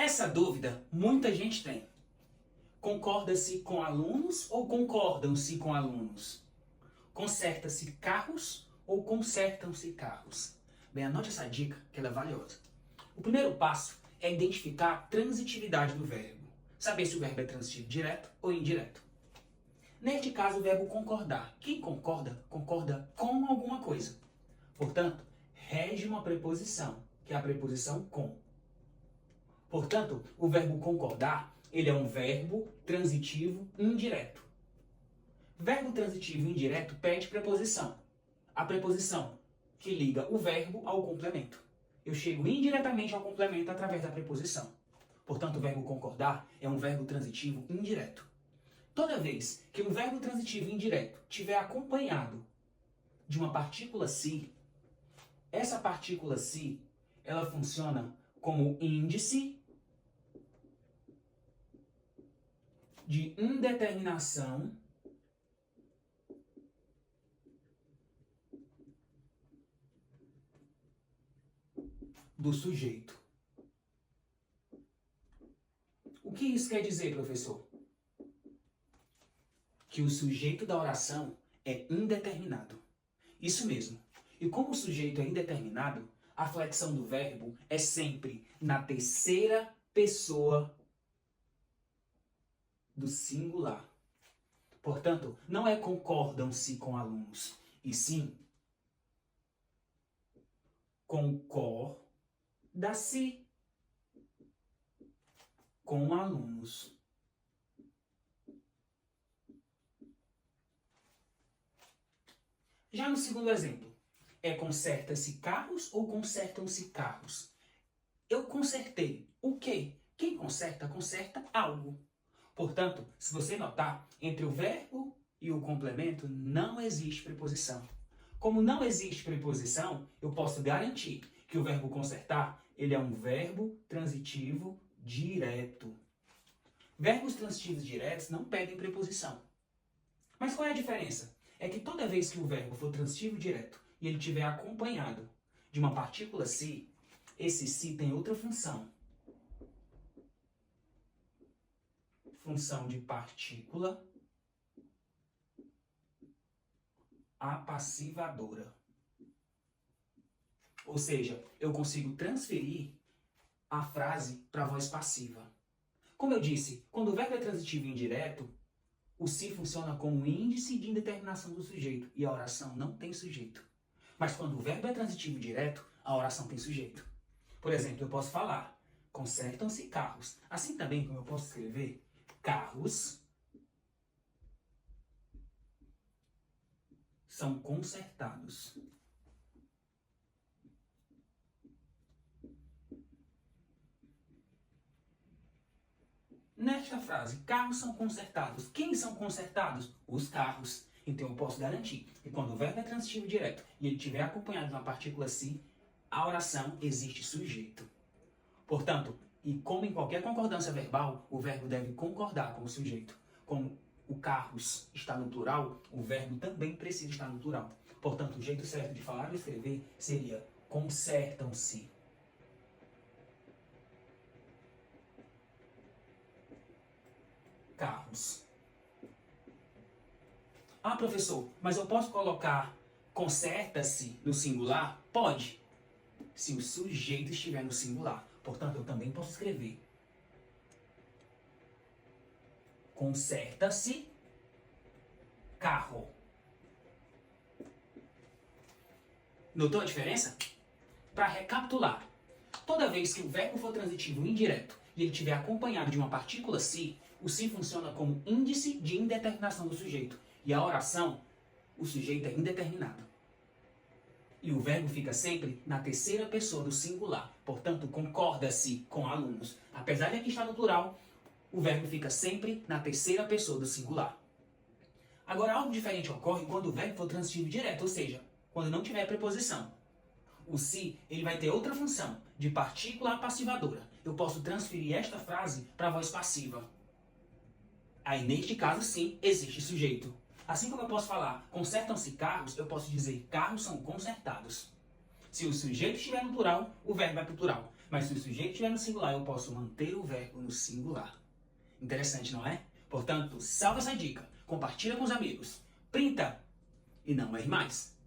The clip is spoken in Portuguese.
Essa dúvida muita gente tem. Concorda-se com alunos ou concordam-se com alunos? Conserta-se carros ou consertam-se carros? Bem, anote essa dica que ela é valiosa. O primeiro passo é identificar a transitividade do verbo. Saber se o verbo é transitivo direto ou indireto. Neste caso, o verbo concordar. Quem concorda, concorda com alguma coisa. Portanto, rege uma preposição, que é a preposição com. Portanto, o verbo concordar, ele é um verbo transitivo indireto. Verbo transitivo indireto pede preposição. A preposição que liga o verbo ao complemento. Eu chego indiretamente ao complemento através da preposição. Portanto, o verbo concordar é um verbo transitivo indireto. Toda vez que um verbo transitivo indireto tiver acompanhado de uma partícula se, essa partícula se, ela funciona como índice de indeterminação do sujeito. O que isso quer dizer, professor? Que o sujeito da oração é indeterminado. Isso mesmo. E como o sujeito é indeterminado, a flexão do verbo é sempre na terceira pessoa do singular. Portanto, não é concordam-se com alunos, e sim concorda-se com alunos. Já no segundo exemplo, é conserta-se carros ou consertam-se carros? Eu consertei o quê? Quem conserta, conserta algo. Portanto, se você notar, entre o verbo e o complemento não existe preposição. Como não existe preposição, eu posso garantir que o verbo consertar, ele é um verbo transitivo direto. Verbos transitivos diretos não pedem preposição. Mas qual é a diferença? É que toda vez que o verbo for transitivo direto e ele estiver acompanhado de uma partícula se, esse se tem outra função. Função de partícula apassivadora. Ou seja, eu consigo transferir a frase para a voz passiva. Como eu disse, quando o verbo é transitivo indireto, o se funciona como índice de indeterminação do sujeito e a oração não tem sujeito. Mas quando o verbo é transitivo direto, a oração tem sujeito. Por exemplo, eu posso falar, consertam-se carros. Assim também como eu posso escrever, carros são consertados. Nesta frase, carros são consertados. Quem são consertados? Os carros. Então eu posso garantir que quando o verbo é transitivo direto e ele estiver acompanhado de uma partícula se, a oração existe sujeito. Portanto, e como em qualquer concordância verbal, o verbo deve concordar com o sujeito. Como o carros está no plural, o verbo também precisa estar no plural. Portanto, o jeito certo de falar e escrever seria consertam-se. Carros. Ah, professor, mas eu posso colocar conserta-se no singular? Pode, se o sujeito estiver no singular. Portanto, eu também posso escrever conserta-se carro. Notou a diferença? Para recapitular, toda vez que o verbo for transitivo indireto e ele estiver acompanhado de uma partícula se, o se funciona como índice de indeterminação do sujeito. E a oração, o sujeito é indeterminado. E o verbo fica sempre na terceira pessoa do singular. Portanto, concorda-se com alunos. Apesar de aqui estar no plural, o verbo fica sempre na terceira pessoa do singular. Agora, algo diferente ocorre quando o verbo for transitivo direto, ou seja, quando não tiver preposição. O se, ele vai ter outra função, de partícula apassivadora. Eu posso transferir esta frase para a voz passiva. Aí, neste caso, sim, existe sujeito. Assim como eu posso falar consertam-se carros, eu posso dizer carros são consertados. Se o sujeito estiver no plural, o verbo vai para o plural. Mas se o sujeito estiver no singular, eu posso manter o verbo no singular. Interessante, não é? Portanto, salva essa dica, compartilha com os amigos, printa e não erre mais.